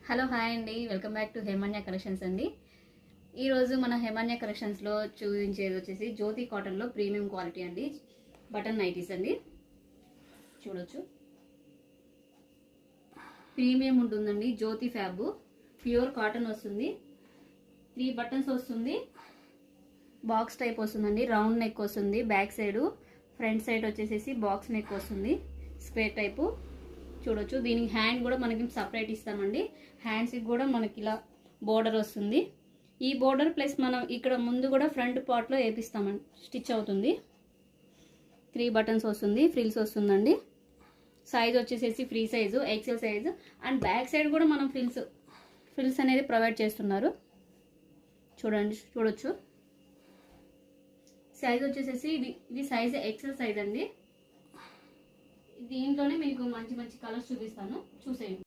Hello hi అండి, welcome back to Hemanya collections అండి. ఈరోజు మన హేమన్య కలెక్షన్స్లో చూపించేది వచ్చేసి జ్యోతి కాటన్లో ప్రీమియం క్వాలిటీ అండి. బటన్ నైటీస్ అండి, చూడొచ్చు. ప్రీమియం ఉంటుందండి. జ్యోతి ఫ్యాబ్ ప్యూర్ కాటన్ వస్తుంది. 3 బటన్స్ వస్తుంది. బాక్స్ టైప్ వస్తుందండి. రౌండ్ నెక్ వస్తుంది. బ్యాక్ సైడ్, ఫ్రంట్ సైడ్ వచ్చేసి బాక్స్ నెక్ వస్తుంది. స్క్వేర్ టైపు చూడొచ్చు. దీనికి హ్యాండ్ కూడా మనకి సపరేట్ ఇస్తామండి. హ్యాండ్స్కి కూడా మనకి ఇలా బోర్డర్ వస్తుంది. ఈ బోర్డర్ ప్లస్ మనం ఇక్కడ ముందు కూడా ఫ్రంట్ పార్ట్లో వేపిస్తామండి. స్టిచ్ అవుతుంది. 3 బటన్స్ వస్తుంది. ఫ్రిల్స్ వస్తుందండి. సైజ్ వచ్చేసి free size, XL size. And back side కూడా మనం ఫ్రిల్స్ అనేది ప్రొవైడ్ చేస్తున్నారు. చూడొచ్చు. సైజ్ వచ్చేసి ఇది సైజ్ ఎక్సెల్ సైజ్ అండి. దీంట్లోనే మీకు మంచి మంచి కలర్స్ చూపిస్తాను, చూసేయండి.